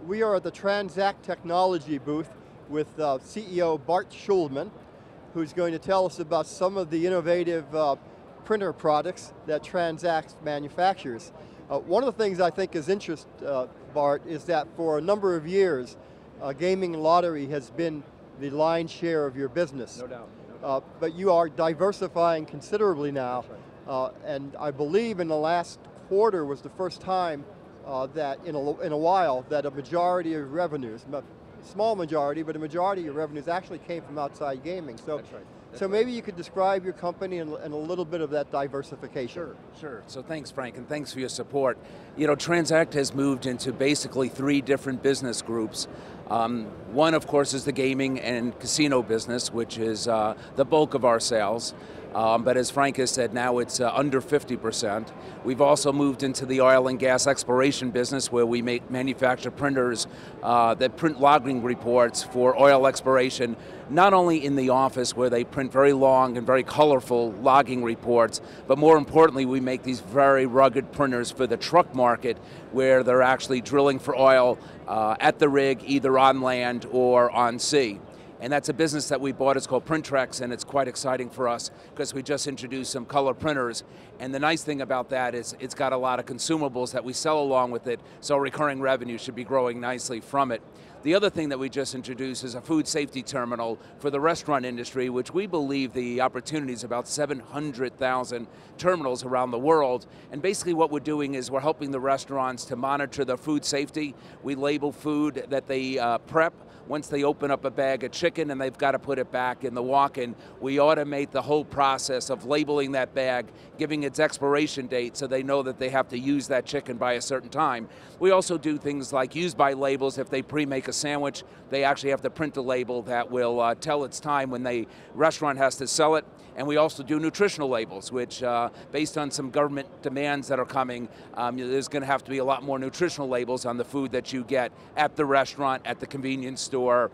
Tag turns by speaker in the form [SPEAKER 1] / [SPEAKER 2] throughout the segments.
[SPEAKER 1] We are at the TransAct technology booth with CEO Bart Shuldman, who's going to tell us about some of the innovative printer products that TransAct manufactures. One of the things I think is interesting, Bart, is that for a number of years, gaming lottery has been the lion's share of your business.
[SPEAKER 2] No doubt.
[SPEAKER 1] But you are diversifying considerably now.
[SPEAKER 2] Right.
[SPEAKER 1] And I believe in the last quarter was the first time that in a while that a majority of revenues, a small majority, but a majority of revenues actually came from outside gaming. So,
[SPEAKER 2] That's right.
[SPEAKER 1] so maybe you could describe your company and a little bit of that diversification.
[SPEAKER 2] Sure. So thanks, Frank, and thanks for your support. You know, TransAct has moved into basically 3 different business groups. One, of course, is the gaming and casino business, which is the bulk of our sales. But as Frank has said, now it's under 50%. We've also moved into the oil and gas exploration business, where we manufacture printers that print logging reports for oil exploration, not only in the office where they print very long and very colorful logging reports, but more importantly, we make these very rugged printers for the truck market, where they're actually drilling for oil at the rig, either on land or on sea. And that's a business that we bought. It's called Printrex, and it's quite exciting for us because we just introduced some color printers. And the nice thing about that is it's got a lot of consumables that we sell along with it, so recurring revenue should be growing nicely from it. The other thing that we just introduced is a food safety terminal for the restaurant industry, which we believe the opportunity is about 700,000 terminals around the world. And basically what we're doing is we're helping the restaurants to monitor their food safety. We label food that they prep. Once they open up a bag of chicken and they've got to put it back in the walk-in, we automate the whole process of labeling that bag, giving its expiration date so they know that they have to use that chicken by a certain time. We also do things like use-by labels. If they pre-make a sandwich, they actually have to print a label that will tell its time when the restaurant has to sell it. And we also do nutritional labels, which based on some government demands that are coming, there's going to have to be a lot more nutritional labels on the food that you get at the restaurant, at the convenience store,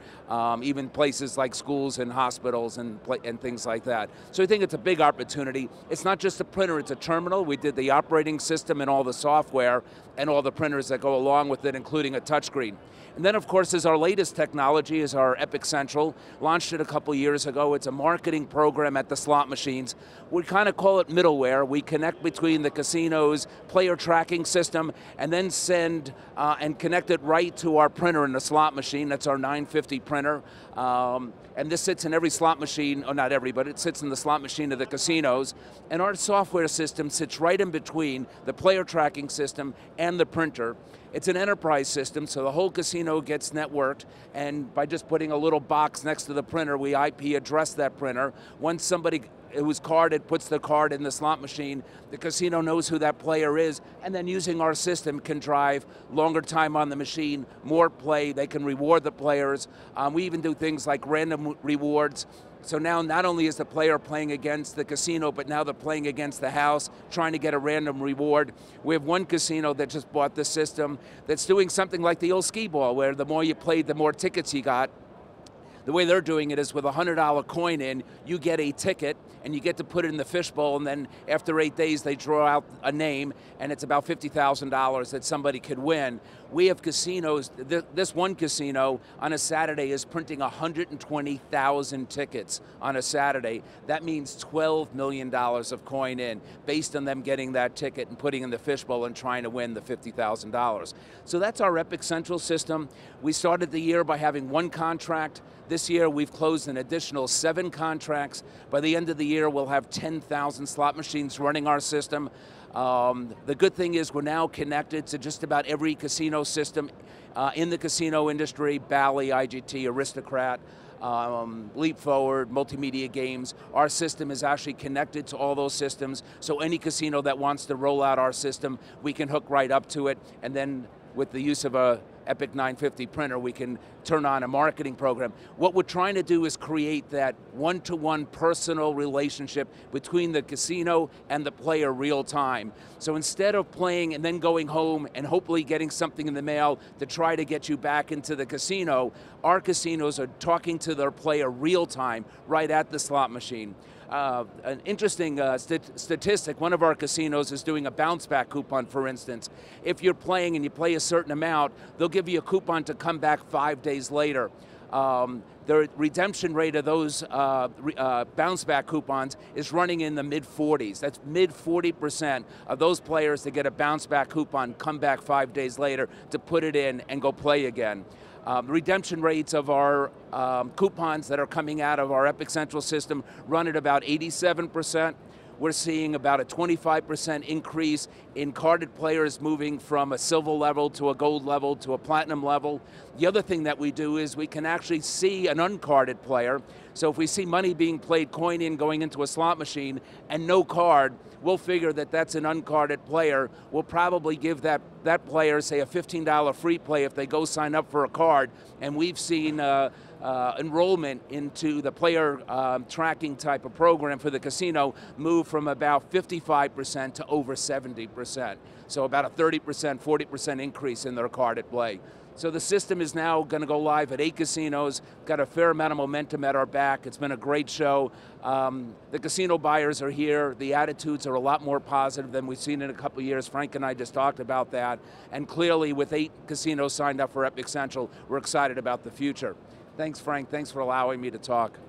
[SPEAKER 2] even places like schools and hospitals and things like that. So I think it's a big opportunity. It's not just a printer, it's a terminal. We did the operating system and all the software and all the printers that go along with it, including a touchscreen. And then, of course, is our latest technology, is our Epic Central. Launched it a couple years ago. It's a marketing program at the slot machines. We kind of call it middleware. We connect between the casino's player tracking system and then send and connect it right to our printer in the slot machine. That's our 950 printer. And this sits in every slot machine, or not every, but it sits in the slot machine of the casinos. And our software system sits right in between the player tracking system and the printer. It's an enterprise system, so the whole casino gets networked, and by just putting a little box next to the printer, we IP address that printer. Once somebody who's carded puts the card in the slot machine, the casino knows who that player is, and then using our system can drive longer time on the machine, more play, they can reward the players. We even do things like random rewards. So now not only is the player playing against the casino, but now they're playing against the house, trying to get a random reward. We have one casino that just bought this system that's doing something like the old skee ball, where the more you played, the more tickets you got. The way they're doing it is with a $100 coin in, you get a ticket, and you get to put it in the fishbowl, and then after 8 days, they draw out a name, and it's about $50,000 that somebody could win. We have casinos, this one casino on a Saturday is printing 120,000 tickets on a Saturday. That means $12 million of coin in, based on them getting that ticket and putting in the fishbowl and trying to win the $50,000. So that's our Epic Central system. We started the year by having 1 contract. This year we've closed an additional 7 contracts. By the end of the year we'll have 10,000 slot machines running our system. The good thing is we're now connected to just about every casino system in the casino industry: Bally, IGT, Aristocrat, Leap Forward, Multimedia Games. Our system is actually connected to all those systems, so any casino that wants to roll out our system, we can hook right up to it, and then with the use of a Epic 950 printer, we can turn on a marketing program. What we're trying to do is create that one-to-one personal relationship between the casino and the player real time. So instead of playing and then going home and hopefully getting something in the mail to try to get you back into the casino, our casinos are talking to their player real time right at the slot machine. an interesting statistic. One of our casinos is doing a bounce back coupon, for instance. If you're playing and you play a certain amount, they'll give you a coupon to come back 5 days later. The redemption rate of those bounce back coupons is running in the mid-40s. That's mid-40% of those players that get a bounce back coupon come back 5 days later to put it in and go play again. Redemption rates of our coupons that are coming out of our Epic Central system run at about 87%. We're seeing about a 25% increase in carded players moving from a silver level to a gold level to a platinum level. The other thing that we do is we can actually see an uncarded player. So if we see money being played coin in going into a slot machine and no card, we'll figure that that's an uncarded player. We'll probably give that player, say, a $15 free play if they go sign up for a card. And we've seen enrollment into the player tracking type of program for the casino move from about 55% to over 70%. So about a 30%, 40% increase in their carded play. So the system is now going to go live at 8 casinos, got a fair amount of momentum at our back. It's been a great show. The casino buyers are here. The attitudes are a lot more positive than we've seen in a couple of years. Frank and I just talked about that. And clearly with 8 casinos signed up for Epic Central, we're excited about the future. Thanks, Frank. Thanks for allowing me to talk.